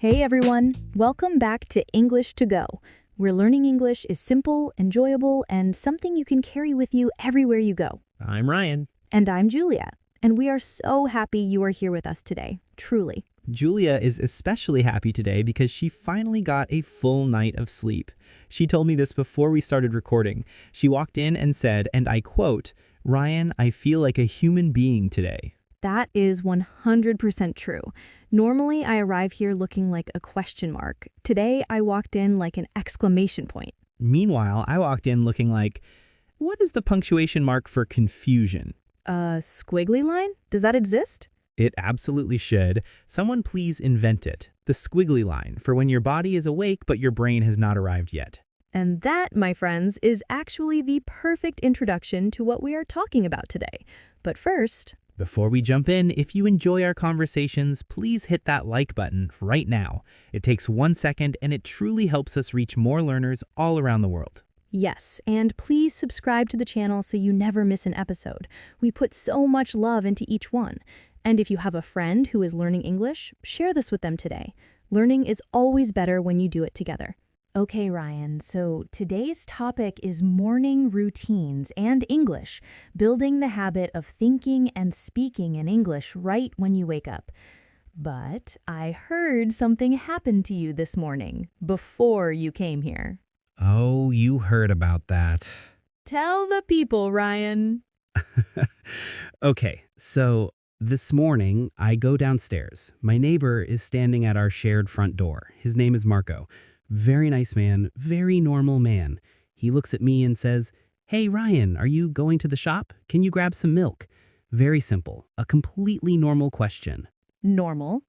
Hey everyone, welcome back to English to Go, where learning English is simple, enjoyable, and something you can carry with you everywhere you go. I'm Ryan. And I'm Julia, and we are so happy you are here with us today, truly. Julia is especially happy today because she finally got a full night of sleep. She told me this before we started recording. She walked in and said, and I quote, "Ryan, I feel like a human being today." That is 100% true. Normally, I arrive here looking like a question mark. Today, I walked in like an exclamation point. Meanwhile, I walked in looking like, what is the punctuation mark for confusion? A squiggly line? Does that exist? It absolutely should. Someone please invent it. The squiggly line, for when your body is awake but your brain has not arrived yet. And that, my friends, is actually the perfect introduction to what we are talking about today. But first, Before we jump in, if you enjoy our conversations, please hit that like button right now. It takes 1 second and it truly helps us reach more learners all around the world. yes, and please subscribe to the channel so you never miss an episode. We put so much love into each one. And if you have a friend who is learning English, share this with them today. Learning is always better when you do it together. Okay, Ryan, so today's topic is morning routines and English, building the habit of thinking and speaking in English right when you wake up. But I heard something happened to you this morning, before you came here. Oh, you heard about that. Tell the people, Ryan. Okay, so this morning I go downstairs. My neighbor is standing at our shared front door. His name is Marco. Very nice man, very normal man. He looks at me and says, "Hey Ryan, are you going to the shop? Can you grab some milk?" Very simple, a completely normal question. Normal,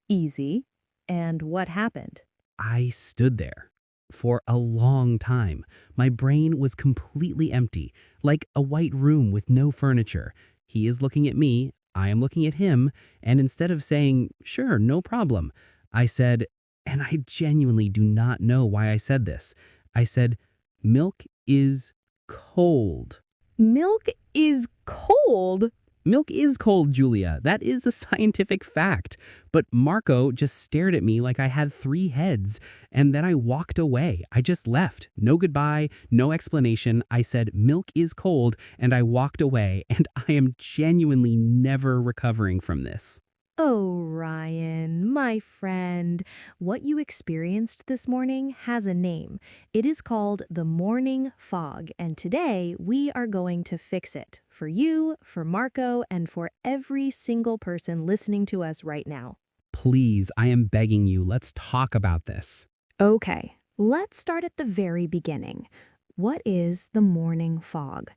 easy, and what happened? I stood there for a long time. My brain was completely empty, like a white room with no furniture. He is looking at me, I am looking at him, and instead of saying, "Sure, no problem," I said, and I genuinely do not know why I said this. I said, "Milk is cold." Milk is cold? Milk is cold, Julia. That is a scientific fact. But Marco just stared at me like I had 3 heads, and then I walked away. I just left. No goodbye, no explanation. I said, "Milk is cold," and I walked away, and I am genuinely never recovering from this. Oh, Ryan, my friend, what you experienced this morning has a name. It is called the morning fog, and today we are going to fix it for you, for Marco, and for every single person listening to us right now. Please, I am begging you, let's talk about this. Okay, let's start at the very beginning. What is the morning fog?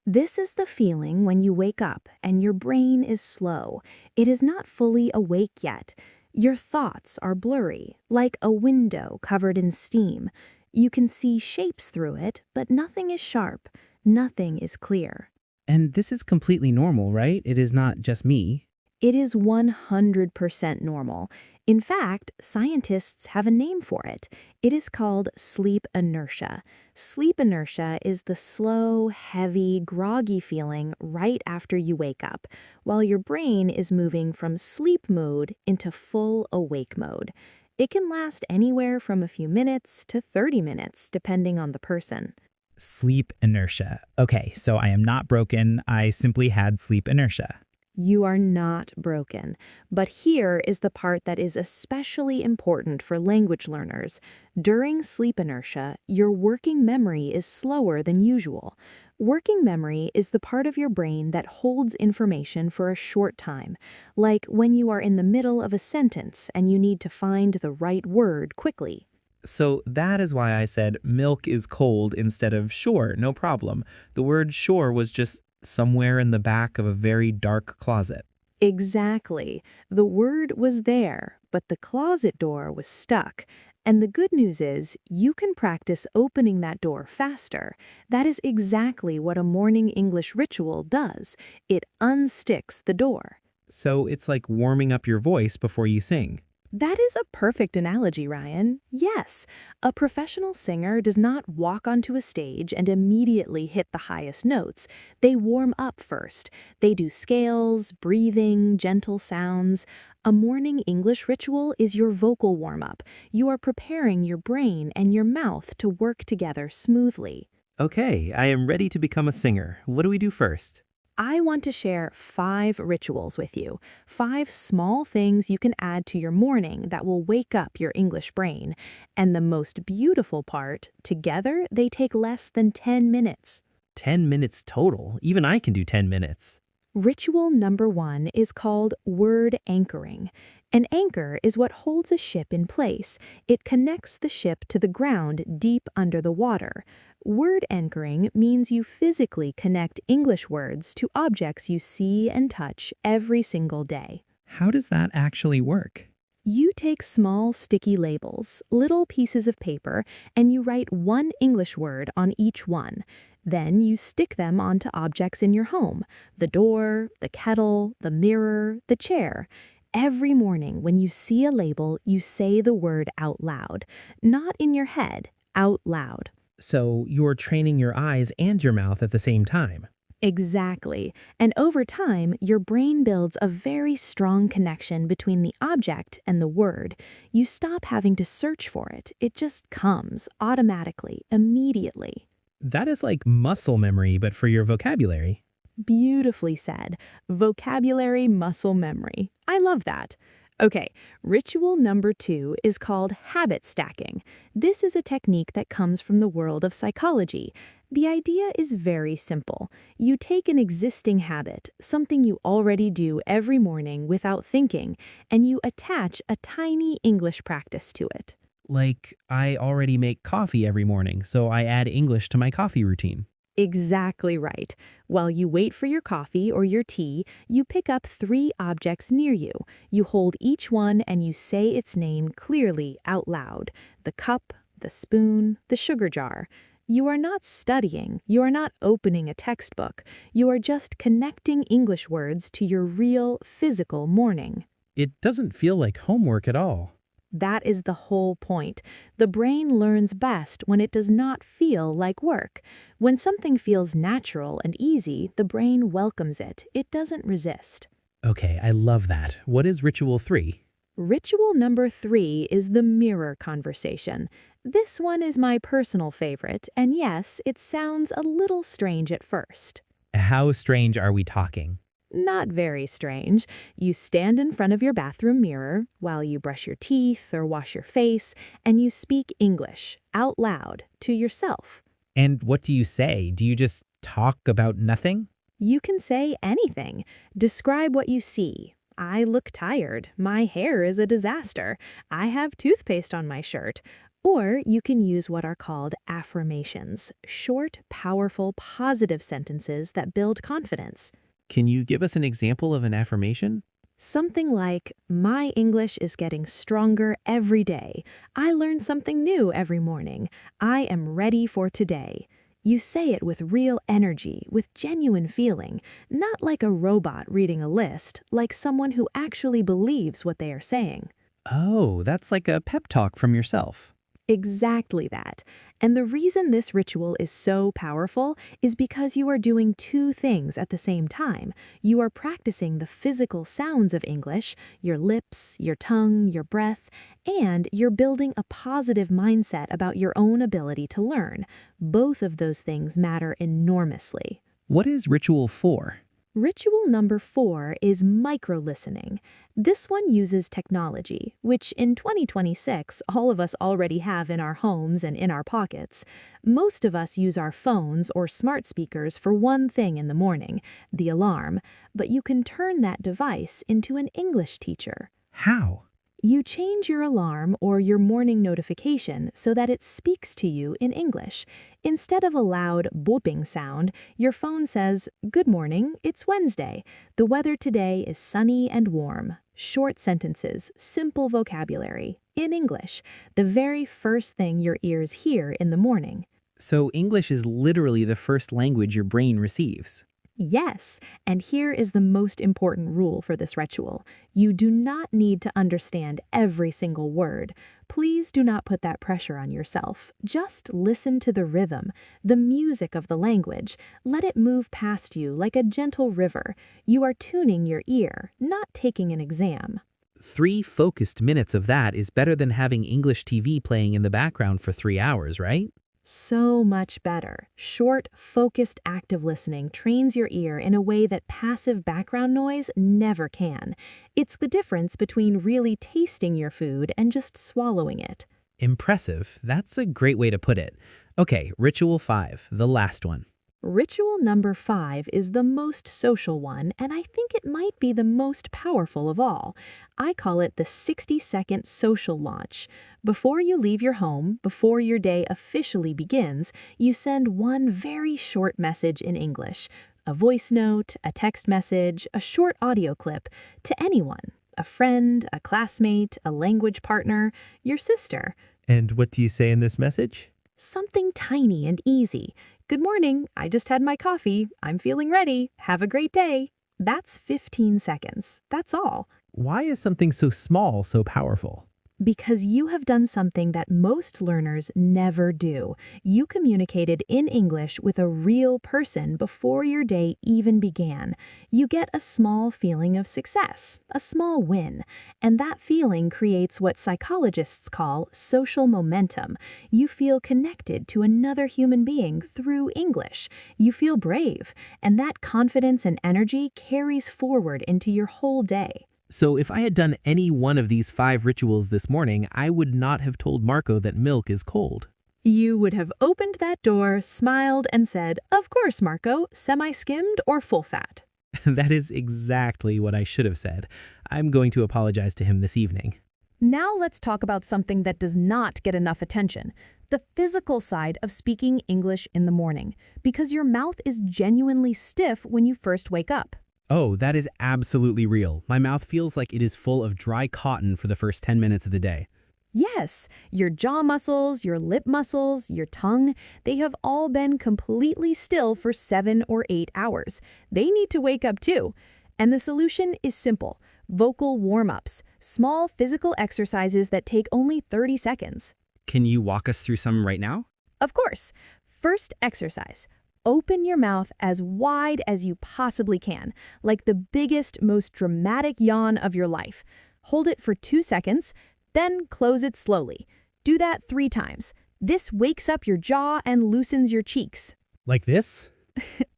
This is the feeling when you wake up and your brain is slow. It is not fully awake yet. Your thoughts are blurry, like a window covered in steam. You can see shapes through it, but nothing is sharp. Nothing is clear. And this is completely normal, right? It is not just me. It is 100% normal. In fact, scientists have a name for it. It is called sleep inertia. Sleep inertia is the slow, heavy, groggy feeling right after you wake up, while your brain is moving from sleep mode into full awake mode. It can last anywhere from a few minutes to 30 minutes, depending on the person. Sleep inertia. Okay, so I am not broken. I simply had sleep inertia. You are not broken. But here is the part that is especially important for language learners. During sleep inertia, your working memory is slower than usual. Working memory is the part of your brain that holds information for a short time, like when you are in the middle of a sentence and you need to find the right word quickly. So that is why I said milk is cold instead of sure, no problem. The word sure was just somewhere in the back of a very dark closet. Exactly. The word was there, but the closet door was stuck. And the good news is, you can practice opening that door faster. That is exactly what a morning English ritual does. It unsticks the door. So it's like warming up your voice before you sing. That is a perfect analogy, Ryan. Yes, a professional singer does not walk onto a stage and immediately hit the highest notes. They warm up first. They do scales, breathing, gentle sounds. A A morning English ritual is your vocal warm-up. You are preparing your brain and your mouth to work together smoothly. Okay, I am ready to become a singer. What do we do first? I want to share 5 rituals with you, 5 small things you can add to your morning that will wake up your English brain. And the most beautiful part, together they take less than 10 minutes. 10 minutes total. Even I can do 10 minutes. Ritual number 1 is called word anchoring. An anchor is what holds a ship in place. It connects the ship to the ground deep under the water. Word anchoring means you physically connect English words to objects you see and touch every single day. How does that actually work? You take small sticky labels, little pieces of paper, and you write one English word on each one. Then you stick them onto objects in your home: the door, the kettle, the mirror, the chair. Every morning when you see a label, you say the word out loud. Not in your head, out loud. So you're training your eyes and your mouth at the same time. Exactly. And over time, your brain builds a very strong connection between the object and the word. You stop having to search for it. It just comes automatically, immediately. That is like muscle memory, but for your vocabulary. Beautifully said. Vocabulary muscle memory. I love that. Okay, ritual number 2 is called habit stacking. This is a technique that comes from the world of psychology. The idea is very simple. You take an existing habit, something you already do every morning without thinking, and you attach a tiny English practice to it. Like, I already make coffee every morning, so I add English to my coffee routine. Exactly right. While you wait for your coffee or your tea, you pick up 3 objects near you. You hold each one and you say its name clearly out loud: the cup, the spoon, the sugar jar. You are not studying. You are not opening a textbook. You are just connecting English words to your real, physical morning. It doesn't feel like homework at all. That is the whole point. The brain learns best when it does not feel like work. When something feels natural and easy, the brain welcomes it. It doesn't resist. Okay, I love that. What is ritual 3? Ritual number 3 is the mirror conversation. This one is my personal favorite, and yes, it sounds a little strange at first. How strange are we talking? Not very strange. You stand in front of your bathroom mirror while you brush your teeth or wash your face, and you speak English out loud to yourself. And what do you say? Do you just talk about nothing? You can say anything. Describe what you see. I look tired. My hair is a disaster. I have toothpaste on my shirt. Or you can use what are called affirmations, short, powerful, positive sentences that build confidence. Can you give us an example of an affirmation? Something like, my English is getting stronger every day. I learn something new every morning. I am ready for today. You say it with real energy, with genuine feeling, not like a robot reading a list, like someone who actually believes what they are saying. Oh, that's like a pep talk from yourself. Exactly that. And the reason this ritual is so powerful is because you are doing 2 things at the same time. You are practicing the physical sounds of English, your lips, your tongue, your breath, and you're building a positive mindset about your own ability to learn. Both of those things matter enormously. What is ritual 4? Ritual number 4 is micro-listening. This one uses technology, which in 2026 all of us already have in our homes and in our pockets. Most of us use our phones or smart speakers for one thing in the morning, the alarm, but you can turn that device into an English teacher. How? You change your alarm or your morning notification so that it speaks to you in English. Instead of a loud booping sound, your phone says, "Good morning, it's Wednesday. The weather today is sunny and warm." Short sentences, simple vocabulary, in English, the very first thing your ears hear in the morning. So English is literally the first language your brain receives. Yes, and here is the most important rule for this ritual. You do not need to understand every single word. Please do not put that pressure on yourself. Just listen to the rhythm, the music of the language. Let it move past you like a gentle river. You are tuning your ear, not taking an exam. 3 focused minutes of that is better than having English TV playing in the background for 3 hours, right? So much better. Short, focused, active listening trains your ear in a way that passive background noise never can. It's the difference between really tasting your food and just swallowing it. Impressive. That's a great way to put it. Okay, ritual 5, the last one. Ritual number 5 is the most social one, and I think it might be the most powerful of all. I call it the 60-second social launch. Before you leave your home, before your day officially begins, you send one very short message in English. A voice note, a text message, a short audio clip to anyone. A friend, a classmate, a language partner, your sister. And what do you say in this message? Something tiny and easy. Good morning, I just had my coffee. I'm feeling ready. Have a great day. That's 15 seconds. That's all. Why is something so small so powerful? Because you have done something that most learners never do. You communicated in English with a real person before your day even began. You get a small feeling of success, a small win, and that feeling creates what psychologists call social momentum. You feel connected to another human being through English. You feel brave, and that confidence and energy carries forward into your whole day. So if I had done any one of these 5 rituals this morning, I would not have told Marco that milk is cold. You would have opened that door, smiled, and said, "Of course, Marco, semi-skimmed or full fat?" That is exactly what I should have said. I'm going to apologize to him this evening. Now let's talk about something that does not get enough attention. The physical side of speaking English in the morning, because your mouth is genuinely stiff when you first wake up. Oh, that is absolutely real. My mouth feels like it is full of dry cotton for the first 10 minutes of the day. Yes, your jaw muscles, your lip muscles, your tongue, they have all been completely still for 7 or 8 hours. They need to wake up too. And the solution is simple. Vocal warm-ups, small physical exercises that take only 30 seconds. Can you walk us through some right now? Of course. First exercise. Open your mouth as wide as you possibly can, like the biggest, most dramatic yawn of your life. Hold it for 2 seconds, then close it slowly. Do that 3 times. This wakes up your jaw and loosens your cheeks. Like this?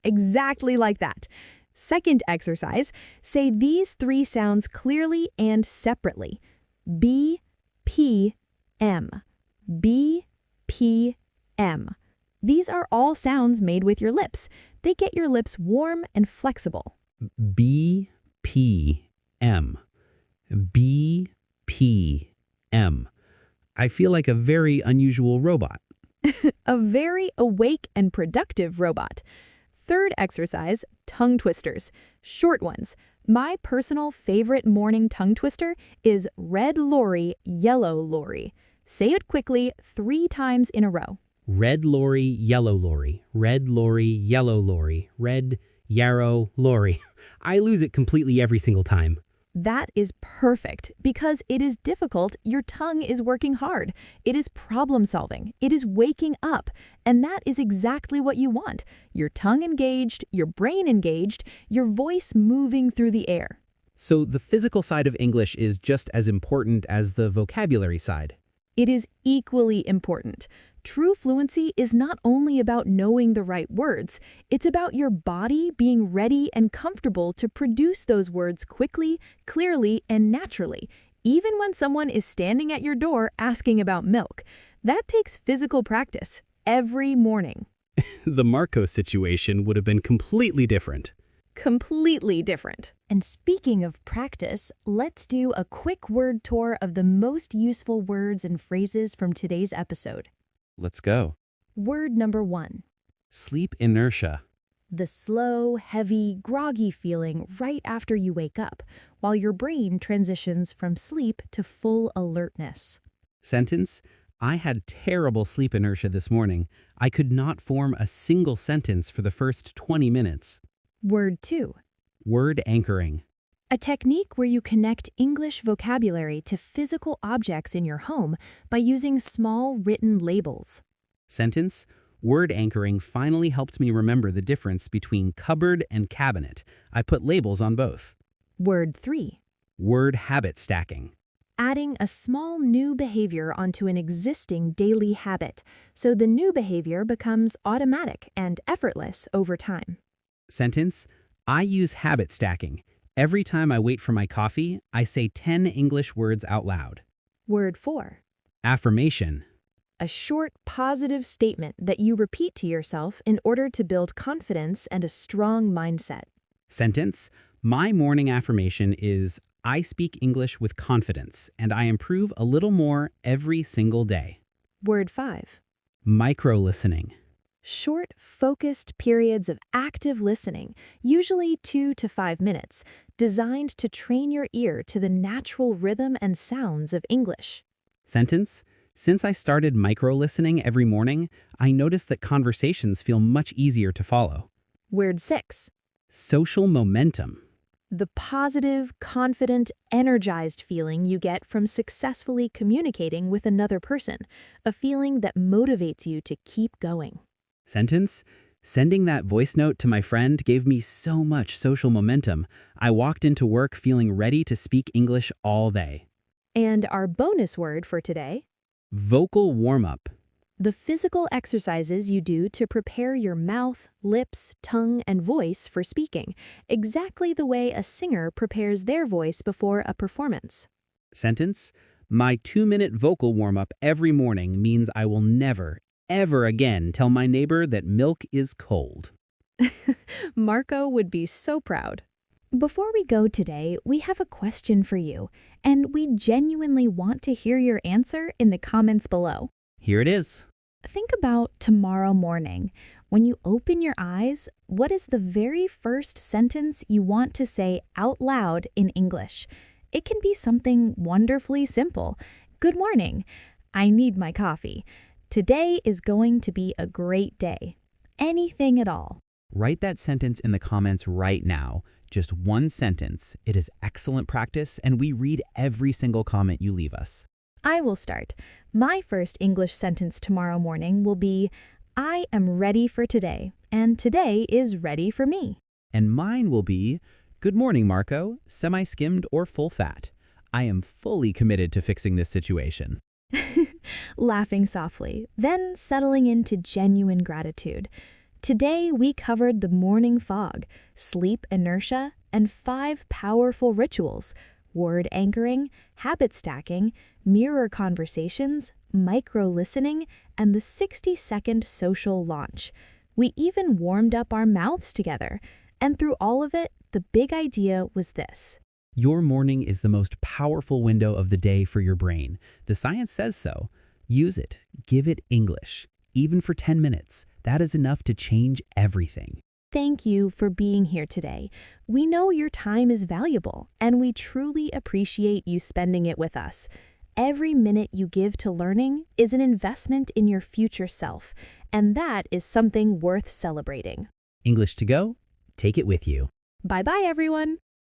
Exactly like that. Second exercise, say these 3 sounds clearly and separately. B, P, M. B, P, M. These are all sounds made with your lips. They get your lips warm and flexible. B, P, M. B, P, M. I feel like a very unusual robot. A very awake and productive robot. Third exercise, tongue twisters. Short ones. My personal favorite morning tongue twister is red lorry, yellow lorry. Say it quickly 3 times in a row. Red lorry, yellow lorry. Red lorry, yellow lorry. Red, yarrow, lorry. I lose it completely every single time. That is perfect because it is difficult. Your tongue is working hard. It is problem solving. It is waking up. And that is exactly what you want. Your tongue engaged, your brain engaged, your voice moving through the air. So the physical side of English is just as important as the vocabulary side. It is equally important. True fluency is not only about knowing the right words, it's about your body being ready and comfortable to produce those words quickly, clearly, and naturally, even when someone is standing at your door asking about milk. That takes physical practice every morning. The Marco situation would have been completely different. Completely different. And speaking of practice, let's do a quick word tour of the most useful words and phrases from today's episode. Let's go. Word number 1. Sleep inertia. The slow, heavy, groggy feeling right after you wake up, while your brain transitions from sleep to full alertness. Sentence: I had terrible sleep inertia this morning. I could not form a single sentence for the first 20 minutes. Word 2. Word anchoring. A technique where you connect English vocabulary to physical objects in your home by using small written labels. Sentence: Word anchoring finally helped me remember the difference between cupboard and cabinet. I put labels on both. Word 3. Word habit stacking. Adding a small new behavior onto an existing daily habit, so the new behavior becomes automatic and effortless over time. Sentence, I use habit stacking. Every time I wait for my coffee, I say 10 English words out loud. Word 4. Affirmation. A short, positive statement that you repeat to yourself in order to build confidence and a strong mindset. Sentence, my morning affirmation is, I speak English with confidence, and I improve a little more every single day. Word 5. Micro-listening. Short, focused periods of active listening, usually 2 to 5 minutes, designed to train your ear to the natural rhythm and sounds of English. Sentence, since I started micro-listening every morning, I notice that conversations feel much easier to follow. Word 6. Social momentum. The positive, confident, energized feeling you get from successfully communicating with another person, a feeling that motivates you to keep going. Sentence, sending that voice note to my friend gave me so much social momentum. I walked into work feeling ready to speak English all day. And our bonus word for today? Vocal warm-up. The physical exercises you do to prepare your mouth, lips, tongue, and voice for speaking, exactly the way a singer prepares their voice before a performance. Sentence, my 2-minute vocal warm-up every morning means I will never, ever again tell my neighbor that milk is cold. Marco would be so proud. Before we go today, we have a question for you, and we genuinely want to hear your answer in the comments below. Here it is. Think about tomorrow morning. When you open your eyes, what is the very first sentence you want to say out loud in English? It can be something wonderfully simple. Good morning. I need my coffee. Today is going to be a great day. Anything at all. Write that sentence in the comments right now. Just one sentence. It is excellent practice, and we read every single comment you leave us. I will start. My first English sentence tomorrow morning will be, I am ready for today, and today is ready for me. And mine will be, good morning, Marco, semi-skimmed or full fat. I am fully committed to fixing this situation. Laughing softly, then settling into genuine gratitude. Today we covered the morning fog, sleep inertia, and 5 powerful rituals: word anchoring, habit stacking, mirror conversations, micro-listening, and the 60-second social launch. We even warmed up our mouths together. And through all of it, the big idea was this. Your morning is the most powerful window of the day for your brain. The science says so. Use it. Give it English. Even for 10 minutes. That is enough to change everything. Thank you for being here today. We know your time is valuable, and we truly appreciate you spending it with us. Every minute you give to learning is an investment in your future self, and that is something worth celebrating. English to go? Take it with you. Bye-bye, everyone.